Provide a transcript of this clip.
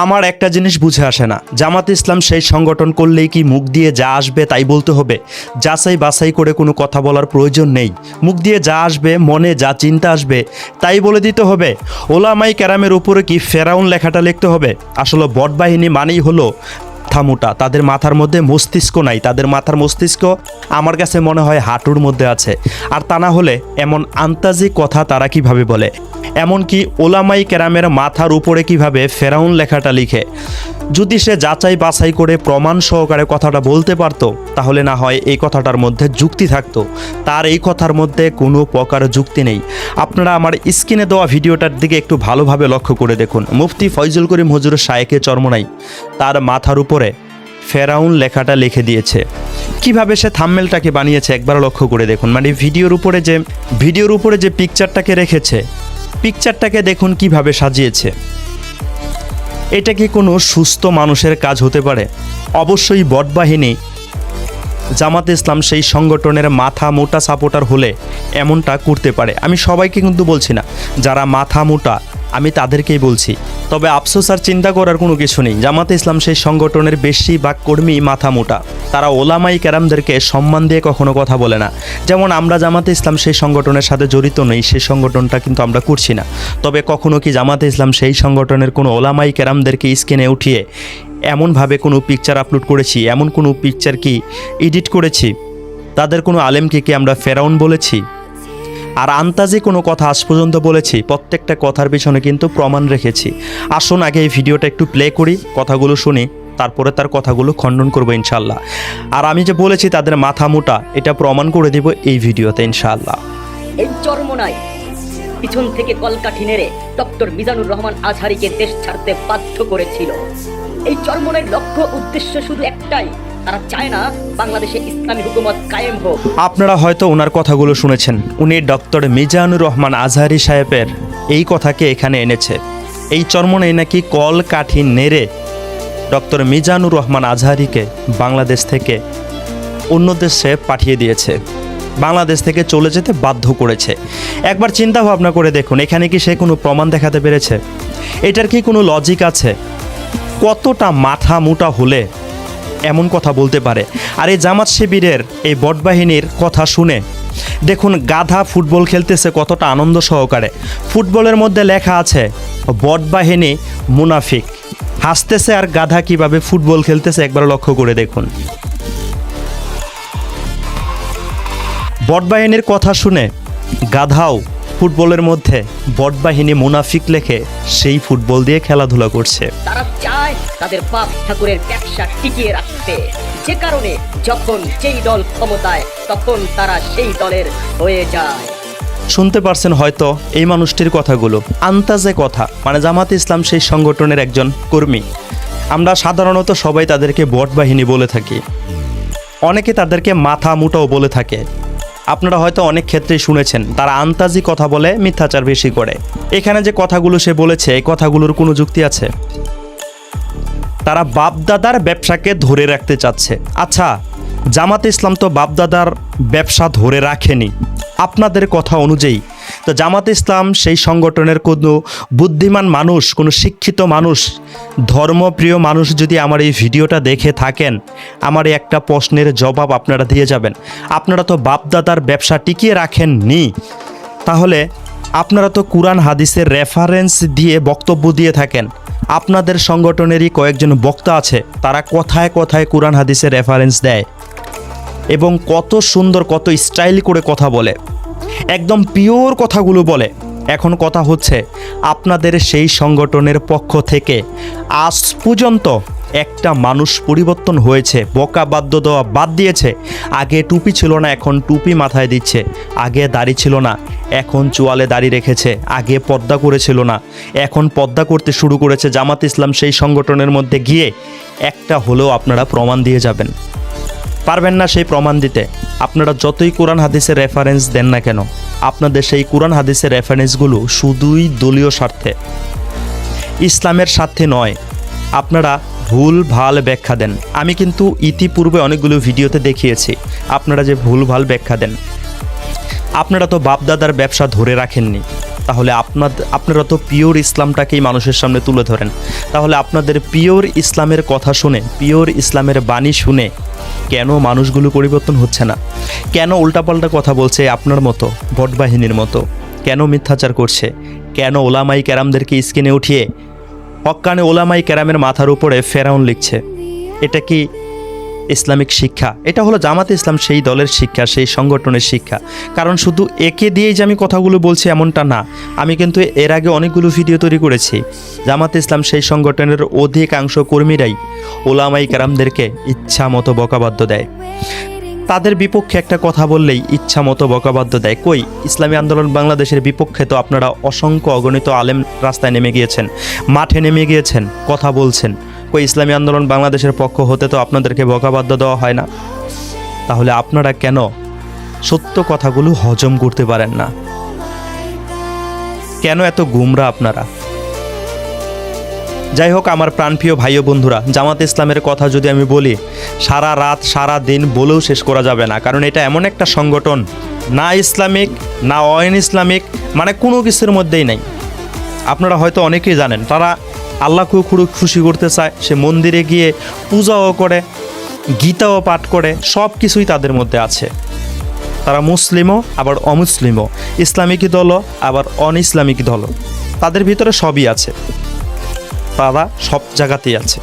আমার একটা জিনিস বুঝে আসে না, জামাত ইসলাম সেই সংগঠন করলেই কি মুখ দিয়ে যা আসবে তাই বলতে হবে? যাচাই বাছাই করে কোনো কথা বলার প্রয়োজন নেই। মুখ দিয়ে যা আসবে, মনে যা চিন্তা আসবে তাই বলে দিতে হবে। ওলামাই কেরামের উপরে কি ফেরাউন লেখাটা লিখতে হবে? আসলে বট বাহিনী মানেই হলো মাথামোটা। তাদের মাথার মধ্যে মস্তিষ্ক নাই। তাদের মাথার মস্তিষ্ক আমার কাছে মনে হয় হাঁটুর মধ্যে আছে। আর তা না হলে এমন আন্তাজি কথা তারা কিভাবে বলে? এমনকি ওলামাই কেরামের মাথার উপরে কিভাবে ফেরাউন লেখাটা লিখে? যদি সে যাচাই বাছাই করে প্রমাণ সহকারে কথাটা বলতে পারতো, তাহলে না হয় এই কথাটার মধ্যে যুক্তি থাকতো। তার এই কথার মধ্যে কোনো প্রকার যুক্তি নেই। আপনারা আমার স্ক্রিনে দেওয়া ভিডিওটার দিকে একটু ভালোভাবে লক্ষ্য করে দেখুন। মুফতি ফয়জুল করিম হুজুর শায়েখে চরমনাই তার মাথার উপরে ফেরাউন লেখাটা লিখে দিয়েছে। কিভাবে সে থাম্বনেলটাকে বানিয়েছে একবার লক্ষ্য করে দেখুন। মানে ভিডিওর উপরে যে পিকচারটাকে রেখেছে, পিকচারটাকে দেখুন কিভাবে সাজিয়েছে। এটা কি কোনো সুস্থ মানুষের কাজ হতে পারে? অবশ্যই বট বাহিনী জামাত ইসলাম সেই সংগঠনের মাথা মোটা সাপোর্টার হলে এমনটা করতে পারে। আমি সবাইকে কিন্তু বলছি না, যারা মাথা মোটা আমি তাদেরকেই বলছি। তবে আফসোস আর চিন্তা করার কোনো কিছু নেই। জামাতে ইসলাম সেই সংগঠনের বেশিরভাগ কর্মী মাথা মোটা। তারা ওলামাই কেরামদেরকে সম্মান দিয়ে কখনো কথা বলে না। যেমন আমরা জামাতে ইসলাম সেই সংগঠনের সাথে জড়িত নই, সেই সংগঠনটা কিন্তু আমরা করছি না। তবে কখনো কি জামাতে ইসলাম সেই সংগঠনের কোনো ওলামাই কেরামদেরকে স্ক্রিনে উঠিয়ে এমনভাবে কোনো পিকচার আপলোড করেছি, এমন কোনো পিকচার কি এডিট করেছি, তাদের কোনো আলেমকে কি আমরা ফেরাউন বলেছি? আর আন্তাজে কোনো কথা আজ পর্যন্ত বলেছি? প্রত্যেকটা কথার পিছনে কিন্তু প্রমাণ রেখেছি। আসুন আগে এই ভিডিওটা একটু প্লে করি, কথাগুলো শুনি, তারপরে তার কথাগুলো খণ্ডন করবো ইনশাল্লাহ। আর আমি যে বলেছি তাদের মাথা মোটা, এটা প্রমাণ করে দিব এই ভিডিওতে ইনশাল্লাহ। এই চরমোনাই পিছন থেকে কলকাঠি নেড়ে ডক্টর মিজানুর রহমান আজহারীকে দেশ ছাড়তে বাধ্য করেছিল। এই চরমোনাইয়ের লক্ষ্য উদ্দেশ্য শুধু একটাই, তারা চায় না বাংলাদেশে ইসলামী হুকুমত কায়েম হোক। আপনারা হয়তো ওনার কথাগুলো শুনেছেন। উনি ডক্টর মিজানুর রহমান আজহারী সাহেবের এই কথাকে এখানে এনেছে। এই চরমোনাই নাকি কলকাঠি নেড়ে ডক্টর মিজানুর রহমান আজহারীকে বাংলাদেশ থেকে অন্য দেশে পাঠিয়ে দিয়েছে, বাংলাদেশ থেকে চলে যেতে বাধ্য করেছে। একবার চিন্তা ভাবনা করে দেখুন, এখানে কি সে কোনো প্রমাণ দেখাতে পেরেছে? এটার কি কোনো লজিক আছে? কতটা মাথা মোটা হলে এমন কথা বলতে পারে? আর এই জামাত শিবিরের এই বট বাহিনীর কথা শুনে দেখুন, গাধা ফুটবল খেলতেছে কতটা আনন্দ সহকারে। ফুটবলের মধ্যে লেখা আছে বট বাহিনী মুনাফিক, হাসতেছে। আর গাধা কিভাবে ফুটবল খেলতেছে একবার লক্ষ্য করে দেখুন। বট বাহিনীর কথা শুনে গাধাও ফুটবলের মধ্যে বট বাহিনী মুনাফিক লেখে সেই ফুটবল দিয়ে খেলাধুলা করছে। তারা চায় তাদের বাপ ঠাকুরের ব্যবসা টিকিয়ে রাখতে, যে কারণে যখন যেই দল ক্ষমতায় তখন তারা সেই দলের হয়ে যায়। শুনতে পারছেন হয়তো এই মানুষটির কথাগুলো, আন্তাজে কথা। মানে জামাত ইসলাম সেই সংগঠনের একজন কর্মী। আমরা সাধারণত সবাই তাদেরকে বট বাহিনী বলে থাকি, অনেকে তাদেরকে মাথা মুটাও বলে থাকে। আপনারা হয়তো অনেক ক্ষেত্রেই শুনেছেন তারা আন্তাজি কথা বলে, মিথ্যাচার বেশি করে। এখানে যে কথাগুলো সে বলেছে, এই কথাগুলোর কোনো যুক্তি আছে? তারা বাপদাদার ব্যবসাকে ধরে রাখতে চাচ্ছে। আচ্ছা, জামাত ইসলাম তো বাপদাদার ব্যবসা ধরে রাখেনি আপনাদের কথা অনুযায়ী। তো জামাত ইসলাম সেই সংগঠনের কোনো বুদ্ধিমান মানুষ, কোনো শিক্ষিত মানুষ, ধর্মপ্রিয় মানুষ যদি আমার এই ভিডিওটা দেখে থাকেন, আমার এই একটা প্রশ্নের জবাব আপনারা দিয়ে যাবেন। আপনারা তো বাপদাদার ব্যবসা টিকিয়ে রাখেননি, তাহলে আপনারা তো কুরআন হাদিসের রেফারেন্স দিয়ে বক্তব্য দিয়ে থাকেন। আপনাদের সংগঠনেরই কয়েকজন বক্তা আছে, তারা কথায় কথায় কুরআন হাদিসের রেফারেন্স দেয় এবং কত সুন্দর, কত স্টাইল করে কথা বলে, একদম পিওর কথাগুলো বলে। এখন কথা হচ্ছে, আপনাদের সেই সংগঠনের পক্ষ থেকে আজ পর্যন্ত একটা মানুষ পরিবর্তন হয়েছে? বকা বাদ্য দেওয়া বাদ দিয়েছে। আগে টুপি ছিল না, এখন টুপি মাথায় দিচ্ছে। আগে দাড়ি ছিল না, এখন চোয়ালে দাড়ি রেখেছে। আগে পর্দা করেছিল না, এখন পর্দা করতে শুরু করেছে। জামাত ইসলাম সেই সংগঠনের মধ্যে গিয়ে একটা হলেও আপনারা প্রমাণ দিয়ে যাবেন? পারবেন না সেই প্রমাণ দিতে। আপনারা যতই কোরআন হাদিসের রেফারেন্স দেন না কেন, আপনাদের সেই কোরআন হাদিসের রেফারেন্সগুলো শুধুই দলীয় স্বার্থে, ইসলামের স্বার্থে নয়। আপনারা ভুল ভাল ব্যাখ্যা দেন। আমি কিন্তু ইতিপূর্বে অনেকগুলো ভিডিওতে দেখিয়েছি আপনারা যে ভুল ভাল ব্যাখ্যা দেন। আপনারা তো বাপদাদার ব্যবসা ধরে রাখেননি, তাহলে আপনারা তো পিওর ইসলামটাকেই মানুষের সামনে তুলে ধরেন। তাহলে আপনাদের পিওর ইসলামের কথা শুনে, পিওর ইসলামের বাণী শুনে কেন মানুষগুলো পরিবর্তন হচ্ছে না? কেন উল্টাপাল্টা কথা বলছে আপনার মতো ভোটবাহিনীর মতো? কেন মিথ্যাচার করছে? কেন ওলামাই কেরামদেরকে স্ক্রিনে উঠিয়ে হক্কানে ওলামাই কেরামের মাথার উপরে ফেরাউন লিখছে? এটা কি ইসলামিক শিক্ষা? এটা হলো জামাতে ইসলাম সেই দলের শিক্ষা, সেই সংগঠনের শিক্ষা। কারণ শুধু একে দিয়েই যে আমি কথাগুলো বলছি এমনটা না, আমি কিন্তু এর আগে অনেকগুলো ভিডিও তৈরি করেছি। জামাতে ইসলাম সেই সংগঠনের অধিকাংশ কর্মীরাই ওলামাই কেরামদেরকে ইচ্ছা মতো বকাবাদ্য দেয়। তাদের বিপক্ষে একটা কথা বললেই ইচ্ছা মতো বকাবাদ্য দেয়। কই ইসলামী আন্দোলন বাংলাদেশের বিপক্ষে তো আপনারা অসংখ্য অগণিত আলেম রাস্তায় নেমে গিয়েছেন, মাঠে নেমে গিয়েছেন, কথা বলছেন। কই ইসলামী আন্দোলন বাংলাদেশের পক্ষ হতে তো আপনাদেরকে বকাবাদ্য দেওয়া হয় না? তাহলে আপনারা কেন সত্য কথাগুলো হজম করতে পারেন না? কেন এত গুমরা আপনারা? যাই হোক, আমার প্রাণপ্রিয় ভাই ও বন্ধুরা, জামাত ইসলামের কথা যদি আমি বলি, সারা রাত সারা দিন বলেও শেষ করা যাবে না। কারণ এটা এমন একটা সংগঠন, না ইসলামিক না অয়েন ইসলামিক, মানে কোনো কিছুর মধ্যেই নাই। আপনারা হয়তো অনেকেই জানেন, তারা আল্লাহকেও খুশি করতে চায়, সে মন্দিরে গিয়ে পূজাও করে, গীতাও পাঠ করে, সব কিছুই তাদের মধ্যে আছে। তারা মুসলিমও আবার অমুসলিমও, ইসলামিক দলও আবার অন ইসলামিক দলও, তাদের ভিতরে সবই আছে, তারা সব জায়গাতেই আছে।